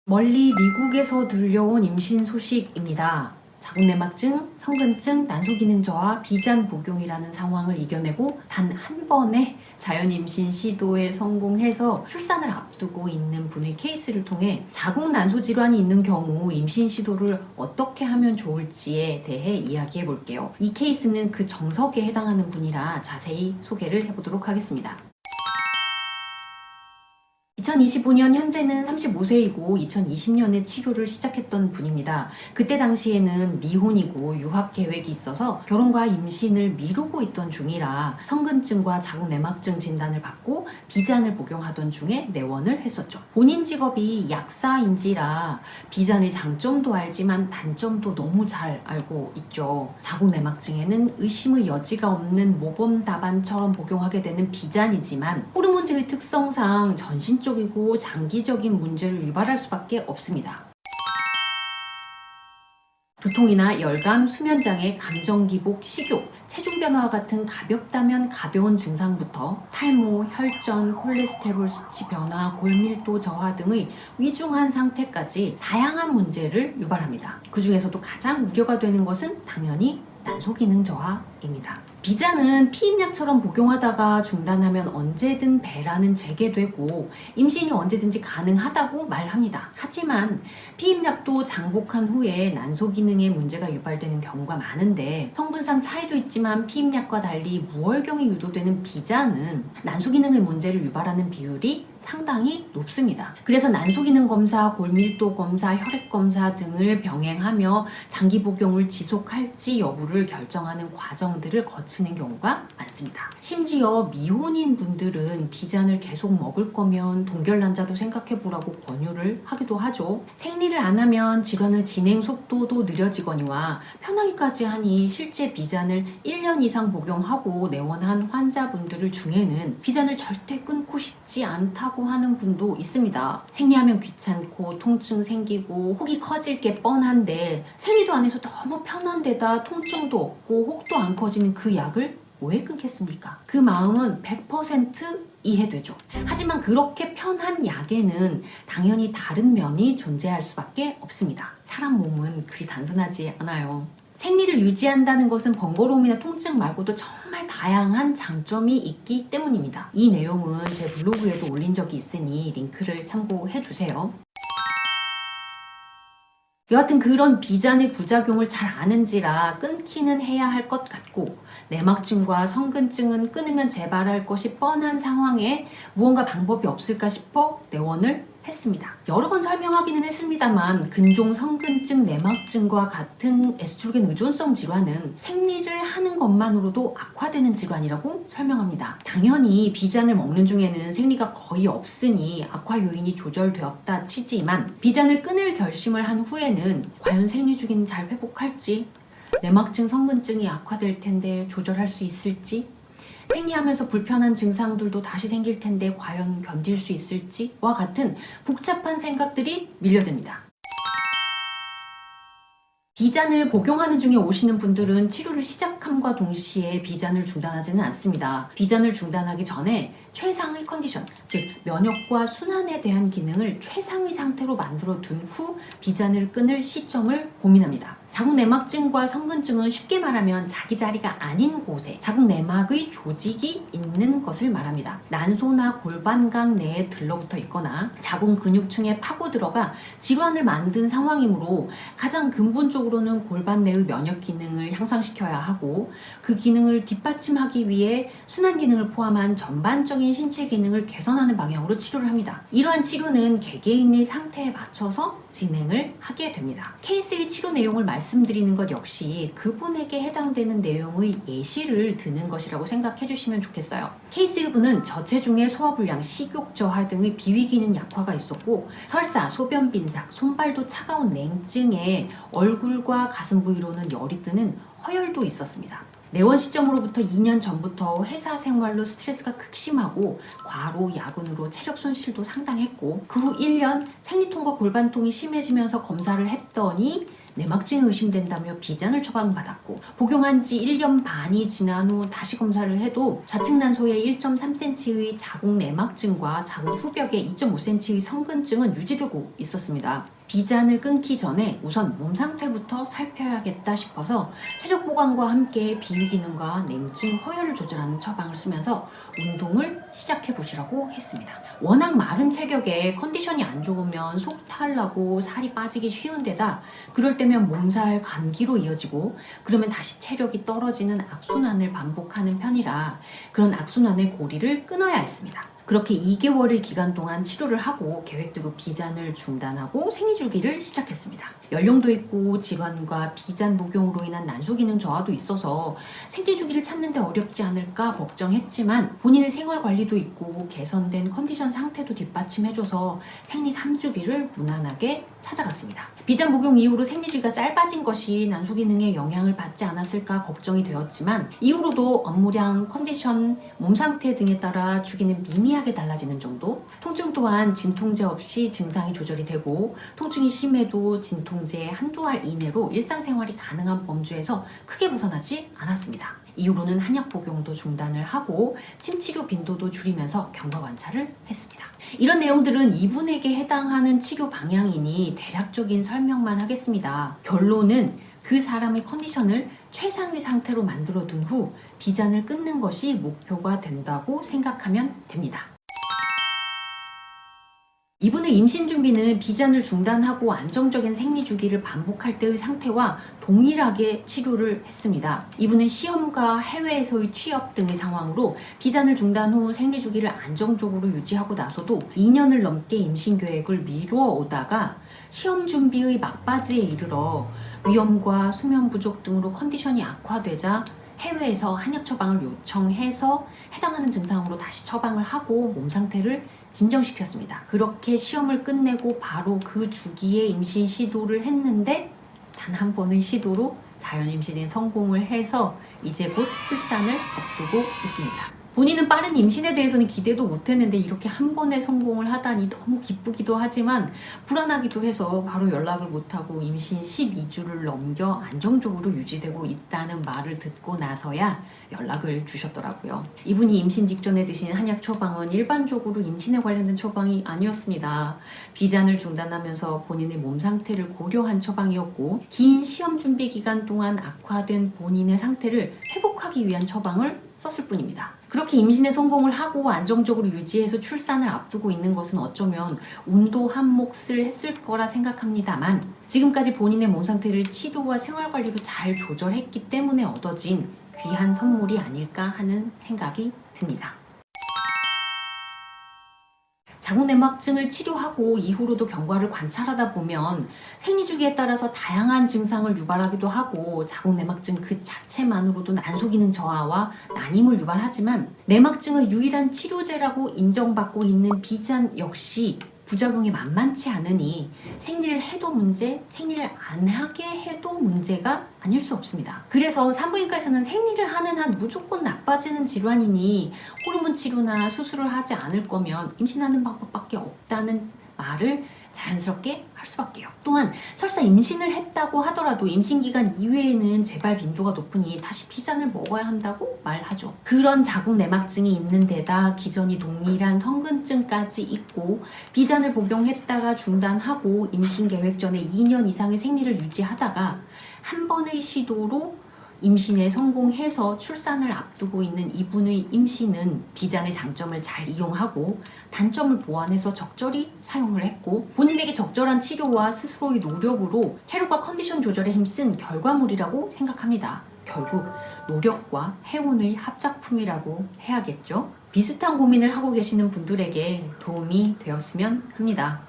멀리 미국에서 들려온 임신 소식입니다. 자궁내막증, 성근증, 난소기능 저하, 비잔 복용이라는 상황을 이겨내고 단 한 번의 자연 임신 시도에 성공해서 출산을 앞두고 있는 분의 케이스를 통해 자궁 난소 질환이 있는 경우 임신 시도를 어떻게 하면 좋을지에 대해 이야기해 볼게요. 이 케이스는 그 정석에 해당하는 분이라 자세히 소개를 해보도록 하겠습니다. 2025년 현재는 35세이고 2020년에 치료를 시작했던 분입니다. 그때 당시에는 미혼이고 유학 계획이 있어서 결혼과 임신을 미루고 있던 중이라 성근증과 자궁내막증 진단을 받고 비잔을 복용하던 중에 내원을 했었죠. 본인 직업이 약사인지라 비잔의 장점도 알지만 단점도 너무 잘 알고 있죠. 자궁내막증에는 의심의 여지가 없는 모범 답안처럼 복용하게 되는 비잔이지만 호르몬제의 특성상 전신적이고 장기적인 문제를 유발할 수밖에 없습니다. 두통이나 열감, 수면장애, 감정기복, 식욕, 체중 변화와 같은 가볍다면 가벼운 증상부터 탈모, 혈전, 콜레스테롤 수치 변화, 골밀도 저하 등의 위중한 상태까지 다양한 문제를 유발합니다. 그 중에서도 가장 우려가 되는 것은 당연히 난소기능 저하입니다. 비잔은 피임약처럼 복용하다가 중단하면 언제든 배란은 재개되고 임신이 언제든지 가능하다고 말합니다. 하지만 피임약도 장복한 후에 난소 기능에 문제가 유발되는 경우가 많은데 성분상 차이도 있지만 피임약과 달리 무월경이 유도되는 비잔은 난소 기능의 문제를 유발하는 비율이 상당히 높습니다. 그래서 난소기능 검사, 골밀도 검사, 혈액 검사 등을 병행하며 장기 복용을 지속할지 여부를 결정하는 과정들을 거치는 경우가 많습니다. 심지어 미혼인 분들은 비잔을 계속 먹을 거면 동결난자도 생각해보라고 권유를 하기도 하죠. 생리를 안 하면 질환의 진행 속도도 느려지거니와 편하기까지 하니 실제 비잔을 1년 이상 복용하고 내원한 환자분들 중에는 비잔을 절대 끊고 싶지 않다고 하는 분도 있습니다. 생리하면 귀찮고 통증 생기고 혹이 커질 게 뻔한데 생리도 안 해서 너무 편한 데다 통증도 없고 혹도 안 커지는 그 약을 왜 끊겠습니까? 그 마음은 100% 이해되죠. 하지만 그렇게 편한 약에는 당연히 다른 면이 존재할 수밖에 없습니다. 사람 몸은 그리 단순하지 않아요. 생리를 유지한다는 것은 번거로움이나 통증 말고도 정말 다양한 장점이 있기 때문입니다. 이 내용은 제 블로그에도 올린 적이 있으니 링크를 참고해 주세요. 여하튼 그런 비잔의 부작용을 잘 아는지라 끊기는 해야 할 것 같고 내막증과 성근증은 끊으면 재발할 것이 뻔한 상황에 무언가 방법이 없을까 싶어 내원을 했습니다. 여러 번 설명하기는 했습니다만 근종 성근증, 내막증과 같은 에스트로겐 의존성 질환은 생리를 하는 것만으로도 악화되는 질환이라고 설명합니다. 당연히 비잔을 먹는 중에는 생리가 거의 없으니 악화 요인이 조절되었다 치지만 비잔을 끊을 결심을 한 후에는 과연 생리 주기는 잘 회복할지, 내막증, 성근증이 악화될 텐데 조절할 수 있을지, 생리하면서 불편한 증상들도 다시 생길 텐데 과연 견딜 수 있을지와 같은 복잡한 생각들이 밀려듭니다. 비잔을 복용하는 중에 오시는 분들은 치료를 시작함과 동시에 비잔을 중단하지는 않습니다. 비잔을 중단하기 전에 최상의 컨디션, 즉 면역과 순환에 대한 기능을 최상의 상태로 만들어 둔 후 비잔을 끊을 시점을 고민합니다. 자궁내막증과 성근증은 쉽게 말하면 자기 자리가 아닌 곳에 자궁내막의 조직이 있는 것을 말합니다. 난소나 골반각 내에 들러붙어 있거나 자궁 근육층에 파고 들어가 질환을 만든 상황이므로 가장 근본적으로는 골반 내의 면역 기능을 향상시켜야 하고 그 기능을 뒷받침하기 위해 순환 기능을 포함한 전반적인 신체 기능을 개선하는 방향으로 치료를 합니다. 이러한 치료는 개개인의 상태에 맞춰서 진행을 하게 됩니다. 케이스의 치료 내용을 말씀드리는 것 역시 그분에게 해당되는 내용의 예시를 드는 것이라고 생각해 주시면 좋겠어요. 케이스 분은 저체중의 소화불량, 식욕 저하 등의 비위 기능 약화가 있었고 설사, 소변 빈삭, 손발도 차가운 냉증에 얼굴과 가슴 부위로는 열이 뜨는 허열도 있었습니다. 내원 시점으로부터 2년 전부터 회사 생활로 스트레스가 극심하고 과로, 야근으로 체력 손실도 상당했고 그 후 1년 생리통과 골반통이 심해지면서 검사를 했더니 내막증이 의심된다며 비잔을 처방받았고 복용한 지 1년 반이 지난 후 다시 검사를 해도 좌측 난소에 1.3cm의 자궁 내막증과 자궁 후벽에 2.5cm의 성근증은 유지되고 있었습니다. 비잔을 끊기 전에 우선 몸 상태부터 살펴야겠다 싶어서 체력 보강과 함께 비위 기능과 냉증, 허혈을 조절하는 처방을 쓰면서 운동을 시작해 보시라고 했습니다. 워낙 마른 체격에 컨디션이 안 좋으면 속탈 나고 살이 빠지기 쉬운 데다 그럴 때면 몸살, 감기로 이어지고 그러면 다시 체력이 떨어지는 악순환을 반복하는 편이라 그런 악순환의 고리를 끊어야 했습니다. 그렇게 2개월의 기간 동안 치료를 하고 계획대로 비잔을 중단하고 생리주기를 시작했습니다. 연령도 있고 질환과 비잔 복용으로 인한 난소 기능 저하도 있어서 생리주기를 찾는 데 어렵지 않을까 걱정했지만 본인의 생활 관리도 있고 개선된 컨디션 상태도 뒷받침해줘서 생리 3주기를 무난하게 찾아갔습니다. 비잔 복용 이후로 생리주기가 짧아진 것이 난소 기능에 영향을 받지 않았을까 걱정이 되었지만 이후로도 업무량, 컨디션, 몸 상태 등에 따라 주기는 미미하게 달라지는 정도, 통증 또한 진통제 없이 증상이 조절이 되고 통증이 심해도 진통제 한두 알 이내로 일상생활이 가능한 범주에서 크게 벗어나지 않았습니다. 이후로는 한약 복용도 중단을 하고 침치료 빈도도 줄이면서 경과 관찰을 했습니다. 이런 내용들은 이분에게 해당하는 치료 방향이니 대략적인 설명만 하겠습니다. 결론은 그 사람의 컨디션을 최상의 상태로 만들어둔 후 비잔을 끊는 것이 목표가 된다고 생각하면 됩니다. 이분의 임신 준비는 비잔을 중단하고 안정적인 생리 주기를 반복할 때의 상태와 동일하게 치료를 했습니다. 이분은 시험과 해외에서의 취업 등의 상황으로 비잔을 중단 후 생리 주기를 안정적으로 유지하고 나서도 2년을 넘게 임신 계획을 미뤄오다가 시험 준비의 막바지에 이르러 위염과 수면 부족 등으로 컨디션이 악화되자 해외에서 한약 처방을 요청해서 해당하는 증상으로 다시 처방을 하고 몸 상태를 진정시켰습니다. 그렇게 시험을 끝내고 바로 그 주기에 임신 시도를 했는데 단 한 번의 시도로 자연 임신에 성공을 해서 이제 곧 출산을 앞두고 있습니다. 본인은 빠른 임신에 대해서는 기대도 못했는데 이렇게 한 번에 성공을 하다니 너무 기쁘기도 하지만 불안하기도 해서 바로 연락을 못하고 임신 12주를 넘겨 안정적으로 유지되고 있다는 말을 듣고 나서야 연락을 주셨더라고요. 이분이 임신 직전에 드신 한약 처방은 일반적으로 임신에 관련된 처방이 아니었습니다. 비잔을 중단하면서 본인의 몸 상태를 고려한 처방이었고 긴 시험 준비 기간 동안 악화된 본인의 상태를 회복하기 위한 처방을 썼을 뿐입니다. 그렇게 임신에 성공을 하고 안정적으로 유지해서 출산을 앞두고 있는 것은 어쩌면 운도 한 몫을 했을 거라 생각합니다만 지금까지 본인의 몸 상태를 치료와 생활 관리로 잘 조절했기 때문에 얻어진 귀한 선물이 아닐까 하는 생각이 듭니다. 자궁내막증을 치료하고 이후로도 경과를 관찰하다 보면 생리주기에 따라서 다양한 증상을 유발하기도 하고 자궁내막증 그 자체만으로도 난소기능 저하와 난임을 유발하지만 내막증의 유일한 치료제라고 인정받고 있는 비잔 역시 부작용이 만만치 않으니 생리를 해도 문제, 생리를 안 하게 해도 문제가 아닐 수 없습니다. 그래서 산부인과에서는 생리를 하는 한 무조건 나빠지는 질환이니 호르몬 치료나 수술을 하지 않을 거면 임신하는 방법밖에 없다는 말을 자연스럽게 할 수밖에요. 또한 설사 임신을 했다고 하더라도 임신 기간 이외에는 재발 빈도가 높으니 다시 비잔을 먹어야 한다고 말하죠. 그런 자궁 내막증이 있는 데다 기전이 동일한 성근증까지 있고 비잔을 복용했다가 중단하고 임신 계획 전에 2년 이상의 생리를 유지하다가 한 번의 시도로 임신에 성공해서 출산을 앞두고 있는 이분의 임신은 비잔의 장점을 잘 이용하고 단점을 보완해서 적절히 사용을 했고 본인에게 적절한 치료와 스스로의 노력으로 체력과 컨디션 조절에 힘쓴 결과물이라고 생각합니다. 결국 노력과 행운의 합작품이라고 해야겠죠. 비슷한 고민을 하고 계시는 분들에게 도움이 되었으면 합니다.